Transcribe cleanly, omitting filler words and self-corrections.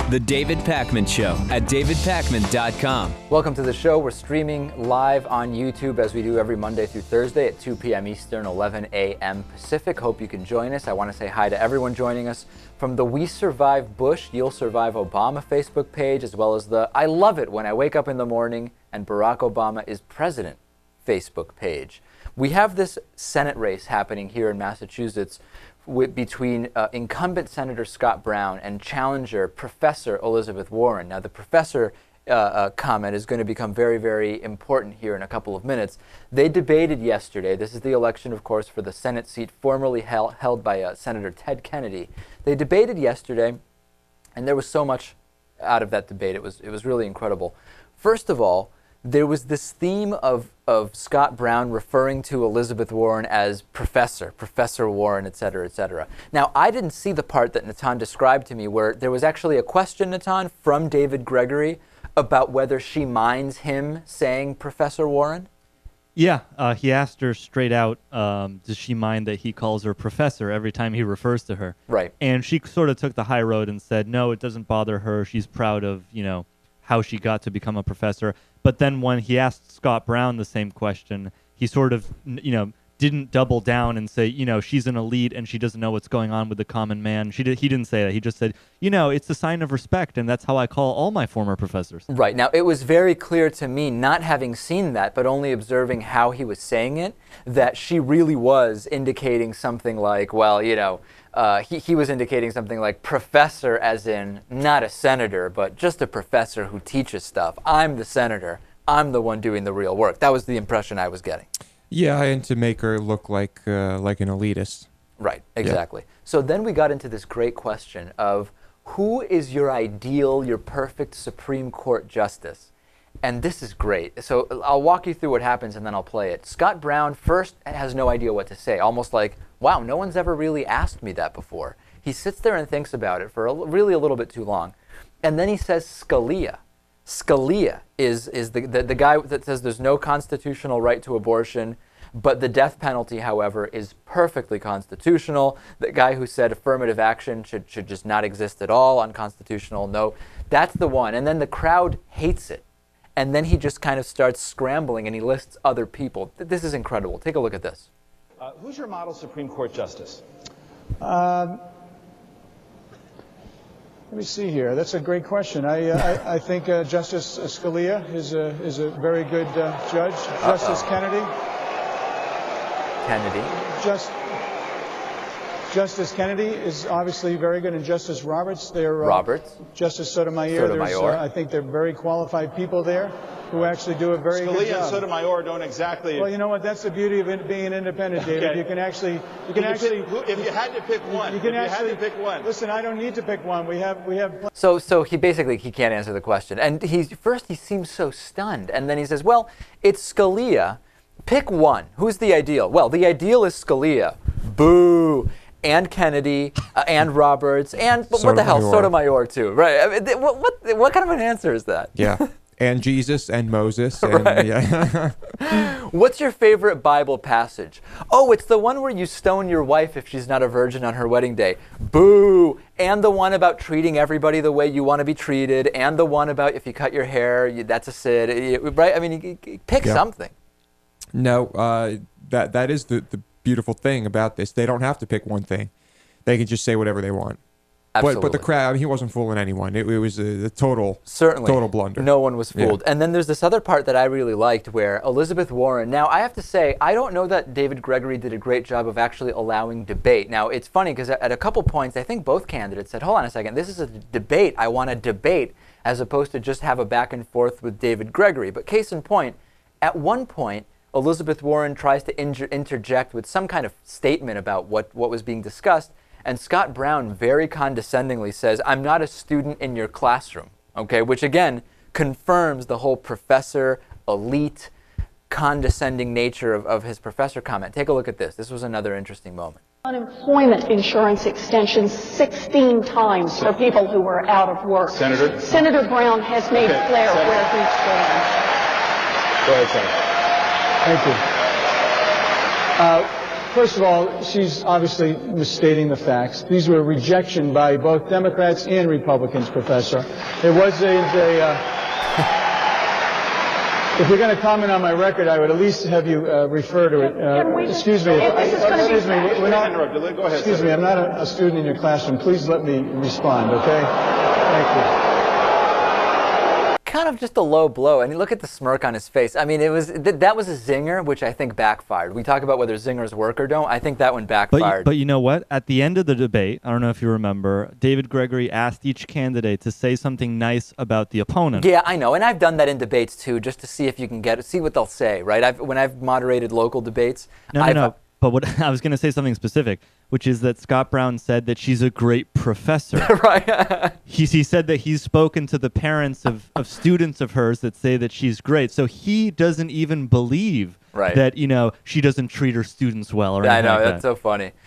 The David Pakman Show at davidpakman.com. Welcome to the show. We're streaming live on YouTube as we do every Monday through Thursday at 2 p.m. Eastern, 11 a.m. Pacific. Hope you can join us. I want to say hi to everyone joining us from the We Survive Bush, You'll Survive Obama Facebook page, as well as the I Love It When I Wake Up in the Morning and Barack Obama is President Facebook page. We have this Senate race happening here in Massachusetts between incumbent Senator Scott Brown and challenger Professor Elizabeth Warren. Now, the professor comment is going to become very, very important here in a couple of minutes. They debated yesterday. This is the election, of course, for the Senate seat formerly held by Senator Ted Kennedy. They debated yesterday, and there was so much out of that debate. It was really incredible. First of all, there was this theme of Scott Brown referring to Elizabeth Warren as Professor Warren, et cetera, et cetera. Now, I didn't see the part that Natan described to me where there was actually a question, Natan, from David Gregory about whether she minds him saying Professor Warren. Yeah, he asked her straight out, does she mind that he calls her professor every time he refers to her? Right. And she sort of took the high road and said, no, it doesn't bother her. She's proud of, how she got to become a professor. But then when he asked Scott Brown the same question, he sort of, didn't double down and say, she's an elite and she doesn't know what's going on with the common man. He didn't say that. He just said, it's a sign of respect, and that's how I call all my former professors. Right. Now, it was very clear to me, not having seen that, but only observing how he was saying it, that she really was indicating something like, well, he was indicating something like professor as in not a senator, but just a professor who teaches stuff. I'm the senator. I'm the one doing the real work. That was the impression I was getting. Yeah, and to make her look like an elitist. Right, exactly. Yeah. So then we got into this great question of who is your ideal, your perfect Supreme Court justice? And this is great. So I'll walk you through what happens and then I'll play it. Scott Brown first has no idea what to say, almost like, wow, no one's ever really asked me that before. He sits there and thinks about it for really a little bit too long. And then he says Scalia. Scalia is the guy that says there's no constitutional right to abortion, but the death penalty, however, is perfectly constitutional. The guy who said affirmative action should just not exist at all, unconstitutional, no. That's the one. And then the crowd hates it. And then he just kind of starts scrambling and he lists other people. This is incredible. Take a look at this. Who's your model Supreme Court justice? Let me see here. That's a great question. I think Justice Scalia is a very good judge. Justice Kennedy. Justice Kennedy is obviously very good, and Justice Roberts. Justice Sotomayor. I think they're very qualified people there who actually do a very good job. Scalia and Sotomayor don't exactly. Well, you know what? That's the beauty of being an independent, David. Okay. You can actually. If you had to pick one. Listen, I don't need to pick one. We have. So he can't answer the question, and he seems so stunned, and then he says, "Well, it's Scalia. Pick one. Who's the ideal? Well, the ideal is Scalia. Boo." And Kennedy, and Roberts, and what the hell, Sotomayor too, right? I mean, what kind of an answer is that? Yeah, and Jesus and Moses. And, right. Yeah. What's your favorite Bible passage? Oh, it's the one where you stone your wife if she's not a virgin on her wedding day. Boo! And the one about treating everybody the way you want to be treated, and the one about if you cut your hair, that's a sin, right? I mean, pick something. No, that is the beautiful thing about this. They don't have to pick one thing. They can just say whatever they want. Absolutely. But the crowd, he wasn't fooling anyone. It was a total blunder. No one was fooled. Yeah. And then there's this other part that I really liked where Elizabeth Warren, now I have to say, I don't know that David Gregory did a great job of actually allowing debate. Now it's funny because at a couple points, I think both candidates said, hold on a second, this is a debate. I want to debate as opposed to just have a back and forth with David Gregory. But case in point, at one point, Elizabeth Warren tries to interject with some kind of statement about what was being discussed, and Scott Brown very condescendingly says, I'm not a student in your classroom, okay? Which again confirms the whole professor, elite, condescending nature of his professor comment. Take a look at this. This was another interesting moment. Unemployment insurance extensions 16 times for people who were out of work. Senator Brown has made clear where he stands. Go ahead, Senator. Thank you. first of all, she's obviously misstating the facts. These were rejection by both Democrats and Republicans, Professor. It wasn't if you're going to comment on my record, I would at least have you refer to it. Excuse me. Excuse me. We're not. Go ahead. Excuse me. I'm not a student in your classroom. Please let me respond. Okay. Thank you. Kind of just a low blow. I mean, look at the smirk on his face. I mean, it was that was a zinger, which I think backfired. We talk about whether zingers work or don't. I think that one backfired. But you know what? At the end of the debate, I don't know if you remember, David Gregory asked each candidate to say something nice about the opponent. Yeah, I know, and I've done that in debates too, just to see if you can see what they'll say. Right? When I've moderated local debates. No. But what I was going to say something specific, which is that Scott Brown said that she's a great professor. Right. He said that he's spoken to the parents of students of hers that say that she's great. So he doesn't even believe that, she doesn't treat her students well or anything I know, like that's that. so funny.